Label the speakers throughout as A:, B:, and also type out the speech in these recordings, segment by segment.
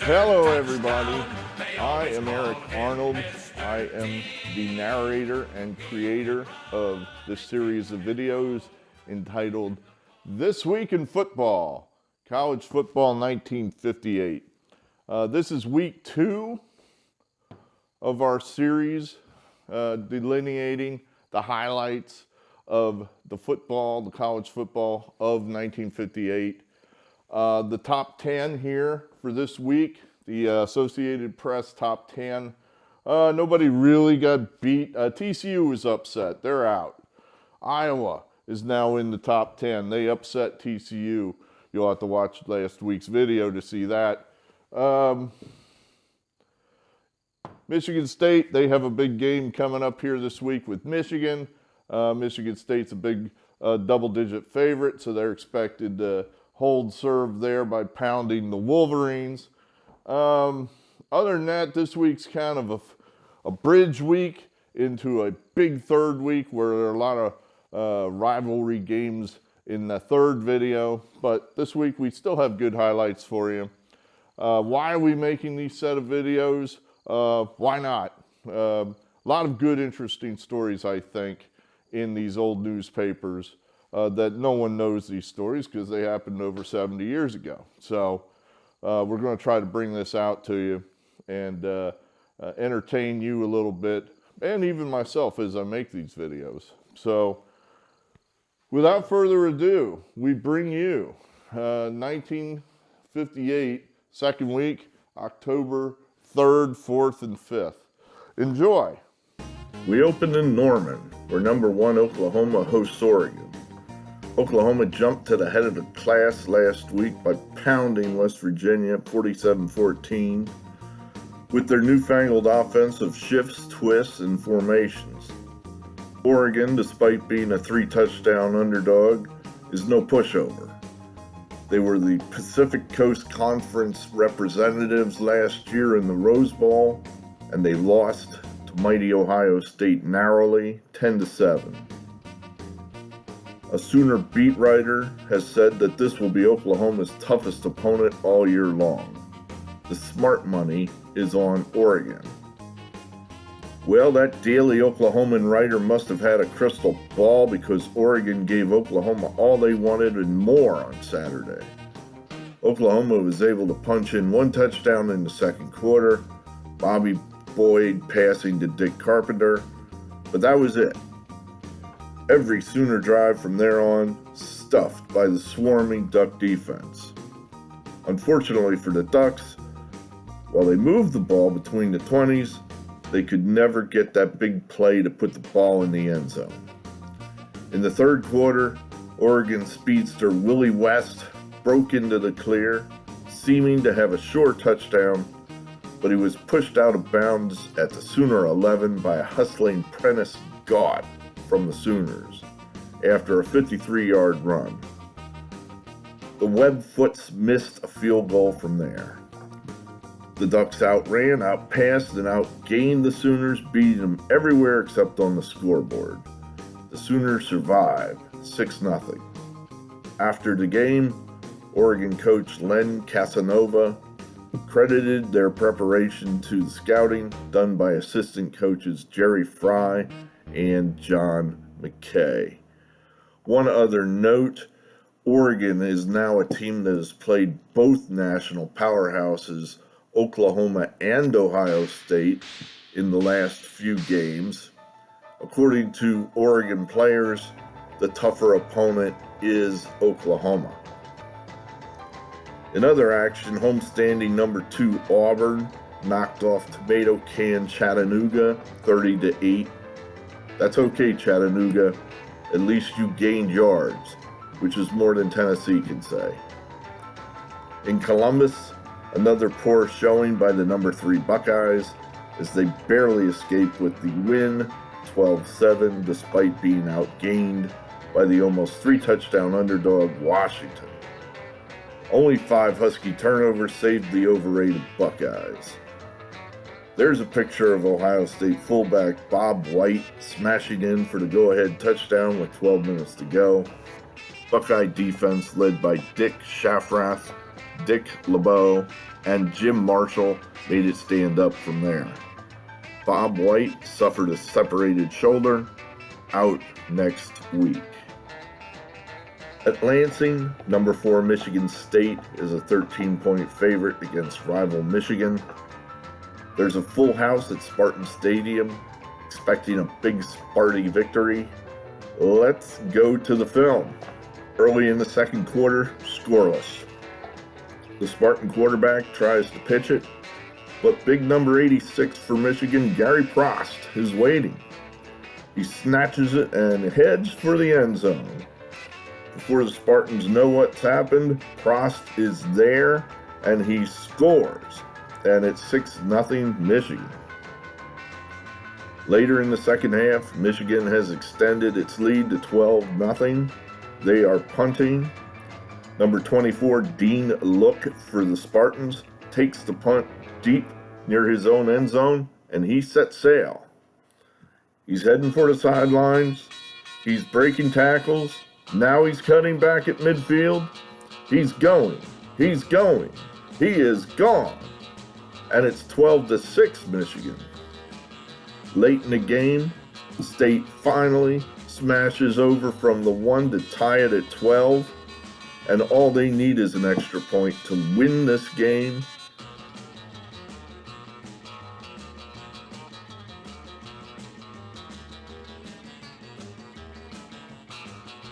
A: Hello, everybody. I am Eric Arnold. I am the narrator and creator of this series of videos entitled This Week in Football, College Football 1958. This is week 2 of our series delineating the highlights of the college football of 1958. The top 10 here for this week, the Associated Press top 10. Nobody really got beat. TCU was upset. They're out. Iowa is now in the top 10. They upset TCU. You'll have to watch last week's video to see that. Michigan State, they have a big game coming up here this week with Michigan. Michigan State's a big double-digit favorite, so they're expected to hold serve there by pounding the Wolverines. Other than that, this week's kind of a bridge week into a big third week where there are a lot of rivalry games in the third video. But this week we still have good highlights for you. Why are we making these set of videos? Why not? A lot of good, interesting stories, I think, in these old newspapers. That no one knows these stories because they happened over 70 years ago. So we're going to try to bring this out to you and entertain you a little bit, and even myself as I make these videos. So without further ado, we bring you 1958, second week, October 3rd, 4th, and 5th. Enjoy.
B: We open in Norman, where number 1 Oklahoma hosts Oregon. Oklahoma jumped to the head of the class last week by pounding West Virginia 47-14 with their newfangled offense of shifts, twists, and formations. Oregon, despite being a 3-touchdown underdog, is no pushover. They were the Pacific Coast Conference representatives last year in the Rose Bowl, and they lost to mighty Ohio State narrowly, 10-7. A Sooner beat writer has said that this will be Oklahoma's toughest opponent all year long. The smart money is on Oregon. Well, that daily Oklahoman writer must have had a crystal ball because Oregon gave Oklahoma all they wanted and more on Saturday. Oklahoma was able to punch in 1 touchdown in the second quarter, Bobby Boyd passing to Dick Carpenter, but that was it. Every Sooner drive from there on stuffed by the swarming Duck defense. Unfortunately for the Ducks, while they moved the ball between the 20s, they could never get that big play to put the ball in the end zone. In the third quarter, Oregon speedster Willie West broke into the clear, seeming to have a sure touchdown, but he was pushed out of bounds at the Sooner 11 by a hustling Prentice Gaunt from the Sooners after a 53-yard run. The Webfoots missed a field goal from there. The Ducks outran, outpassed, and outgained the Sooners, beating them everywhere except on the scoreboard. The Sooners survived 6-0. After the game, Oregon coach Len Casanova credited their preparation to the scouting done by assistant coaches Jerry Fry and John McKay. One other note, Oregon is now a team that has played both national powerhouses, Oklahoma and Ohio State, in the last few games. According to Oregon players, the tougher opponent is Oklahoma. In other action, homestanding number 2 Auburn knocked off tomato can Chattanooga 30-8. That's okay, Chattanooga. At least you gained yards, which is more than Tennessee can say. In Columbus, another poor showing by the number 3 Buckeyes as they barely escaped with the win, 12-7, despite being outgained by the almost 3-touchdown underdog Washington. Only 5 Husky turnovers saved the overrated Buckeyes. There's a picture of Ohio State fullback Bob White smashing in for the go-ahead touchdown with 12 minutes to go. Buckeye defense led by Dick Shafrath Dick LeBeau and Jim Marshall made it stand up from there. Bob White suffered a separated shoulder, out next week. At Lansing, number 4 Michigan State is a 13-point favorite against rival Michigan. There's a full house at Spartan Stadium, expecting a big Sparty victory. Let's go to the film. Early in the second quarter, scoreless. The Spartan quarterback tries to pitch it, but big number 86 for Michigan, Gary Prost, is waiting. He snatches it and heads for the end zone. Before the Spartans know what's happened, Prost is there and he scores, and it's 6-0 Michigan. Later in the second half, Michigan has extended its lead to 12-0. They are punting. Number 24, Dean Look for the Spartans, takes the punt deep near his own end zone, and he sets sail. He's heading for the sidelines. He's breaking tackles. Now he's cutting back at midfield. He's going. He's going. He is gone. And it's 12-6 Michigan. Late in the game, State finally smashes over from the 1 to tie it at 12. And all they need is an extra point to win this game.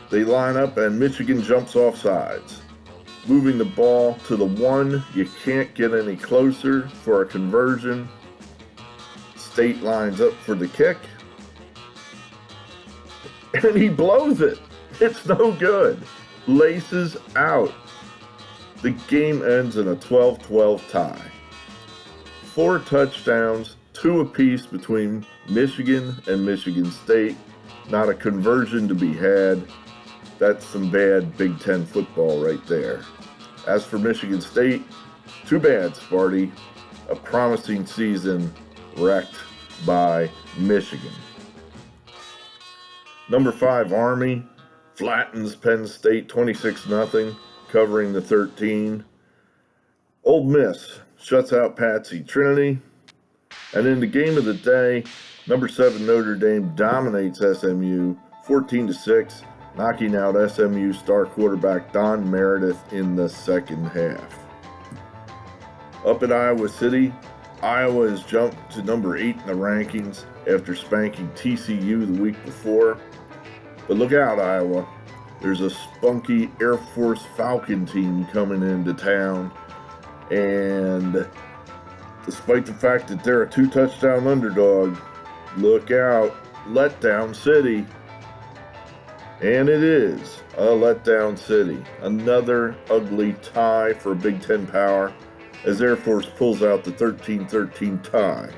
B: They line up and Michigan jumps off sides. Moving the ball to the 1, you can't get any closer for a conversion. State lines up for the kick. And he blows it. It's no good. Laces out. The game ends in a 12-12 tie. 4 touchdowns, 2 apiece between Michigan and Michigan State. Not a conversion to be had. That's some bad Big Ten football right there. As for Michigan State, too bad, Sparty. A promising season wrecked by Michigan. Number 5, Army flattens Penn State 26-0, covering the 13. Ole Miss shuts out Patsy Trinity. And in the game of the day, number 7 Notre Dame dominates SMU 14-6, knocking out SMU star quarterback Don Meredith in the second half. Up at Iowa City, Iowa has jumped to number 8 in the rankings after spanking TCU the week before. But look out, Iowa. There's a spunky Air Force Falcon team coming into town. And despite the fact that they're a 2-touchdown underdog, look out, letdown city. And it is a letdown city. Another ugly tie for Big Ten power as Air Force pulls out the 13-13 tie.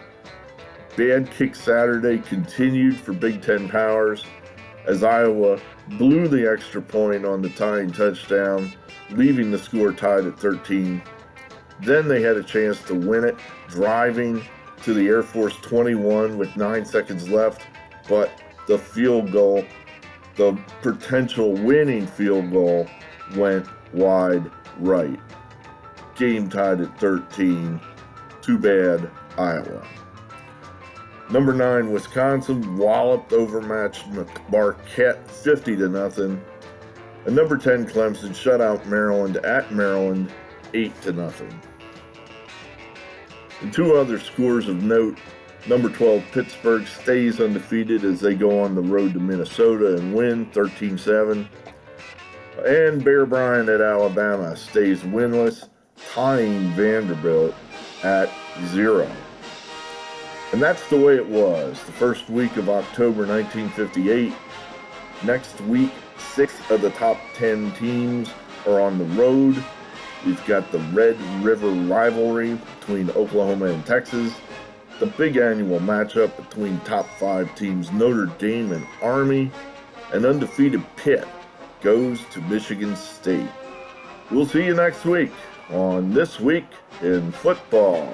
B: Bad kick Saturday continued for Big Ten powers as Iowa blew the extra point on the tying touchdown, leaving the score tied at 13. Then they had a chance to win it, driving to the Air Force 21 with 9 seconds left, but the field goal, the potential winning field goal, went wide right. Game tied at 13. Too bad, Iowa. Number 9, Wisconsin walloped overmatched Marquette 50-0. And number 10, Clemson shut out Maryland at Maryland 8-0. And 2 other scores of note. Number 12, Pittsburgh stays undefeated as they go on the road to Minnesota and win 13-7. And Bear Bryant at Alabama stays winless, tying Vanderbilt at 0. And that's the way it was the first week of October 1958. Next week, 6 of the top 10 teams are on the road. We've got the Red River rivalry between Oklahoma and Texas, the big annual matchup between top 5 teams Notre Dame and Army, and undefeated Pitt goes to Michigan State. We'll see you next week on This Week in Football.